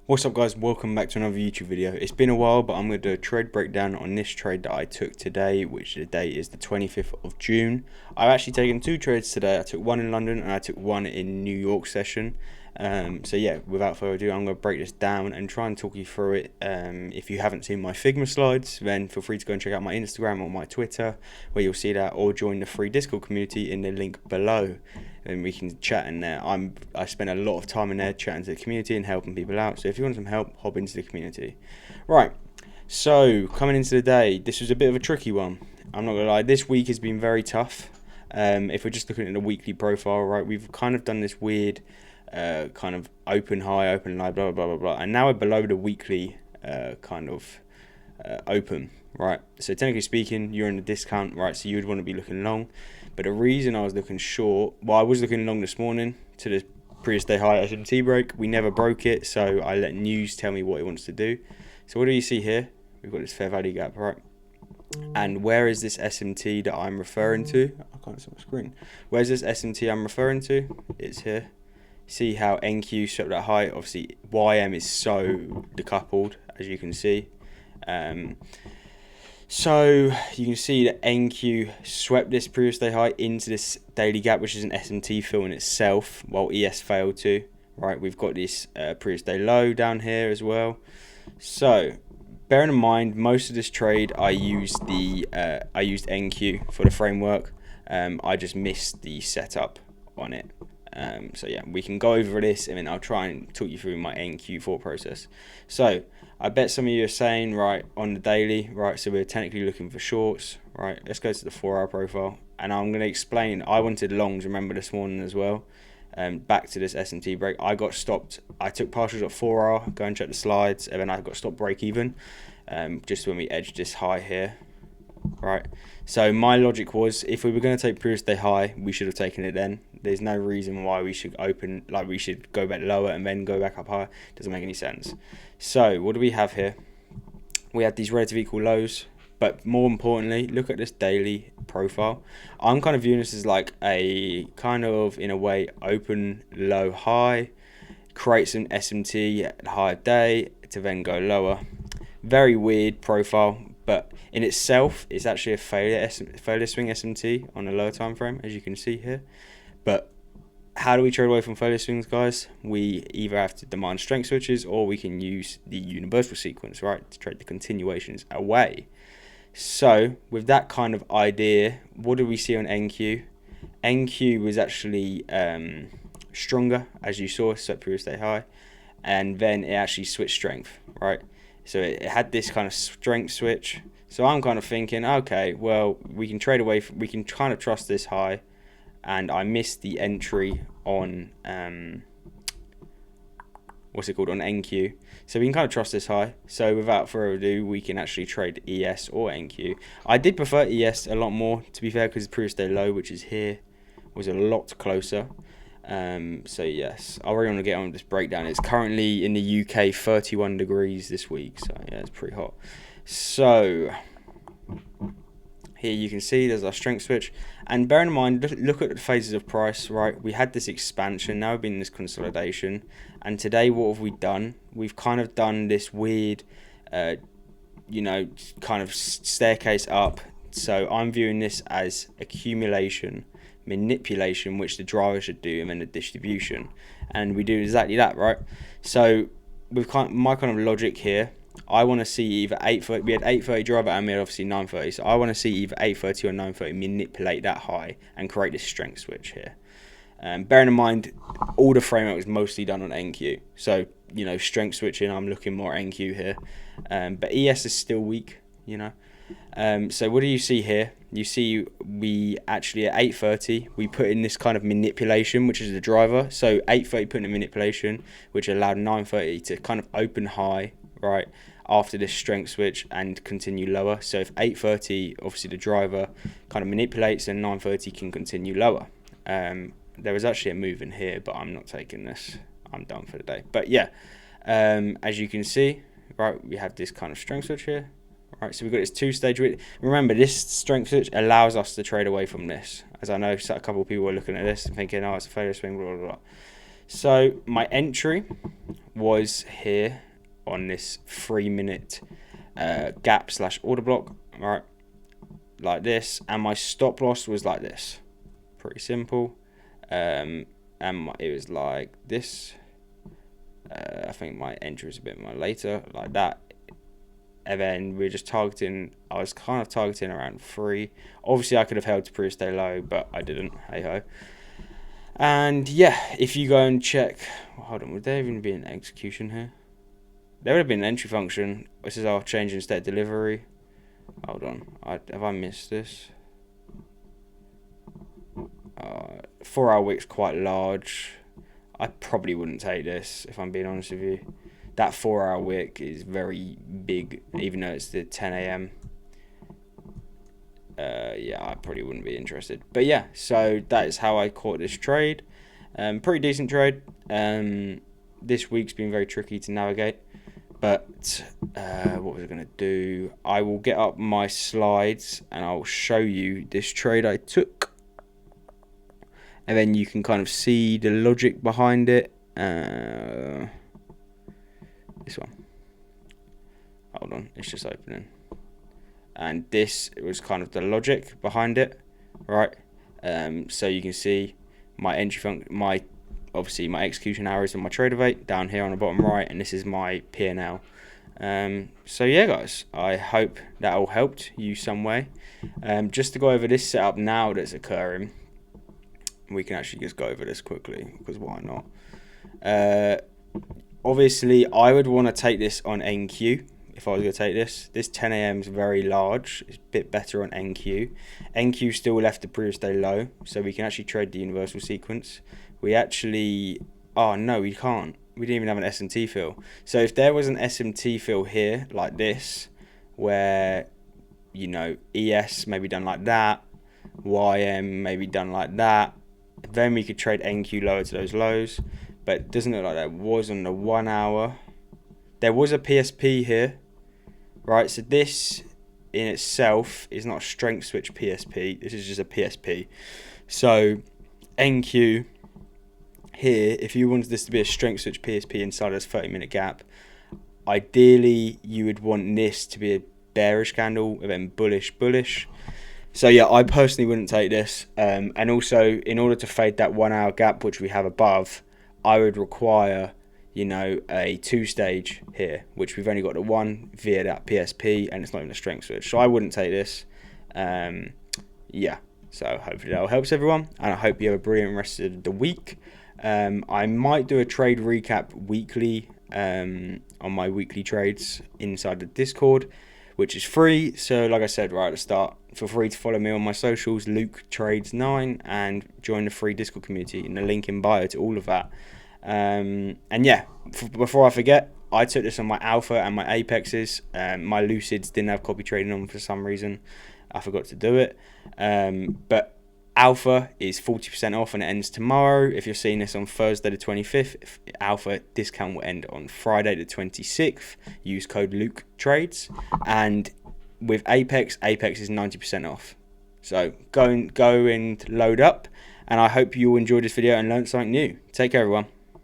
What's up guys, welcome back to another YouTube video. It's been a while, but I'm going to do a trade breakdown on this trade that I took today, which the date is the 25th of June. I've actually taken two trades today. I took one in London and I took one in New York session. So yeah, without further ado, I'm going to break this down and try and talk you through it. If you haven't seen my Figma slides, then feel free to go and check out my Instagram or my Twitter, where you'll see that, or join the free Discord community in the link below. And we can chat in there. I spend a lot of time in there chatting to the community and helping people out. So if you want some help, hop into the community. Right. So coming into the day, this was a bit of a tricky one. I'm not gonna lie. This week has been very tough. If we're just looking at the weekly profile, right, we've kind of done this weird kind of open high, open low, blah blah blah blah, and now we're below the weekly kind of open. Right. So technically speaking, you're in the discount, right? So you would want to be looking long. But the reason I was looking short, well, I was looking long this morning to the previous day high SMT break. We never broke it, so I let news tell me what it wants to do. So what do you see here? We've got this fair value gap, right? And where is this SMT that I'm referring to? I can't see my screen. Where's this SMT I'm referring to? It's here. See how NQ swept that high? Obviously, YM is so decoupled, as you can see. So you can see that NQ swept this previous day high into this daily gap, which is an SMT fill in itself, while ES failed to. Right, we've got this previous day low down here as well. So bearing in mind, most of this trade I used NQ for the framework. I just missed the setup on it. So yeah, we can go over this and then I'll try and talk you through my NQ thought process. So I bet some of you are saying, right, on the daily, right, so we're technically looking for shorts, right? Let's go to the 4-hour profile, and I'm going to explain. I wanted longs, remember, this morning as well. Back to this SMT break, I got stopped. I took partials at 4-hour, go and check the slides, and then I got stopped break even, just when we edged this high here, right? So my logic was, if we were going to take previous day high, we should have taken it then. There's no reason why we should open, like we should go back lower and then go back up higher. Doesn't make any sense. So what do we have here? We have these relative equal lows, but more importantly, look at this daily profile. I'm kind of viewing this as like a kind of, in a way, open low high, create some SMT at a higher day to then go lower. Very weird profile, but in itself, it's actually a failure swing SMT on a lower time frame, as you can see here. But how do we trade away from failure swings, guys? We either have to demand strength switches, or we can use the universal sequence, right, to trade the continuations away. So with that kind of idea, what do we see on NQ? NQ was actually stronger, as you saw, set previous day high, and then it actually switched strength, right? So it had this kind of strength switch. So I'm kind of thinking, okay, well, we can trade away, we can kind of trust this high. And I missed the entry on what's it called, on NQ, so we can kind of trust this high. So without further ado, we can actually trade ES or NQ. I did prefer ES a lot more, to be fair, because the previous day low, which is here, was a lot closer. So yes, I really want to get on with this breakdown. It's currently in the UK 31 degrees this week, so yeah, it's pretty hot. So here you can see there's our strength switch, and bear in mind, look at the phases of price, right? We had this expansion, now we've been in this consolidation, and today what have we done? We've kind of done this weird, you know, kind of staircase up. So I'm viewing this as accumulation, manipulation, which the driver should do, and then the distribution, and we do exactly that, right? So with my kind of logic here, I want to see either 8:30. We had 8:30 driver, and we had obviously 9:30. So I want to see either 8:30 or 9:30 manipulate that high and create this strength switch here. Bearing in mind, all the framework is mostly done on NQ. So you know, strength switching, I'm looking more NQ here. But ES is still weak, you know. So what do you see here? You see we actually at 8:30 we put in this kind of manipulation, which is the driver. So 8:30 put in a manipulation, which allowed 9:30 to kind of open high, right, after this strength switch and continue lower. So if 8:30, obviously the driver kind of manipulates, and 9:30 can continue lower. There was actually a move in here, but I'm not taking this. I'm done for the day. But yeah, as you can see, right, we have this kind of strength switch here. Right, so we've got this two-stage. Remember, this strength switch allows us to trade away from this. As I know, a couple of people are looking at this and thinking, oh, it's a failure swing, blah, blah, blah. So my entry was here on this 3-minute gap / order block, right, like this, and my stop loss was like this, pretty simple, and it was like this. I think my entry was a bit more later, like that, and then we're just targeting. I was kind of targeting around 3. Obviously, I could have held to previous day low, but I didn't. Hey ho. And yeah, if you go and check, hold on, would there even be an execution here? There would have been an entry function. This is our change in state delivery. Hold on, have I missed this? 4-hour wick's quite large. I probably wouldn't take this, if I'm being honest with you. That 4-hour wick is very big, even though it's the 10 a.m. Yeah, I probably wouldn't be interested. But yeah, so that is how I caught this trade. Pretty decent trade. This week's been very tricky to navigate. But what was I going to do? I will get up my slides and I'll show you this trade I took. And then you can kind of see the logic behind it. This one. Hold on, it's just opening. And this was kind of the logic behind it, right? So you can see my entry function, obviously my execution hours and my trader rate down here on the bottom right, and this is my P&L. So yeah, guys, I hope that all helped you some way. Just to go over this setup now that's occurring, we can actually just go over this quickly, because why not? Obviously, I would want to take this on NQ if I was going to take this. This 10 a.m. is very large. It's a bit better on NQ. NQ still left the previous day low, so we can actually trade the universal sequence. We actually... Oh, no, we can't. We didn't even have an SMT fill. So if there was an SMT fill here, like this, where, you know, ES maybe done like that, YM maybe done like that, then we could trade NQ lower to those lows. But it doesn't look like that was on the 1 hour. There was a PSP here, right? So this in itself is not a strength switch PSP. This is just a PSP. So NQ here, if you wanted this to be a strength switch PSP inside this 30-minute gap, ideally you would want this to be a bearish candle and then bullish. So yeah, I personally wouldn't take this. And also, in order to fade that 1 hour gap, which we have above, I would require, you know, a 2-stage here, which we've only got the 1 via that PSP, and it's not even a strength switch. So I wouldn't take this. Yeah, so hopefully that helps everyone, and I hope you have a brilliant rest of the week. I might do a trade recap weekly on my weekly trades inside the Discord, which is free. So like I said right at the start, feel free to follow me on my socials, LukeTrades9, and join the free Discord community in the link in bio to all of that. And yeah, before I forget, I took this on my Alpha and my Apexes. My Lucids didn't have copy trading on for some reason. I forgot to do it. But Alpha is 40% off and it ends tomorrow. If you're seeing this on Thursday the 25th, Alpha discount will end on Friday the 26th. Use code LukeTrades. And with Apex is 90% off. So go and load up. And I hope you all enjoyed this video and learned something new. Take care, everyone.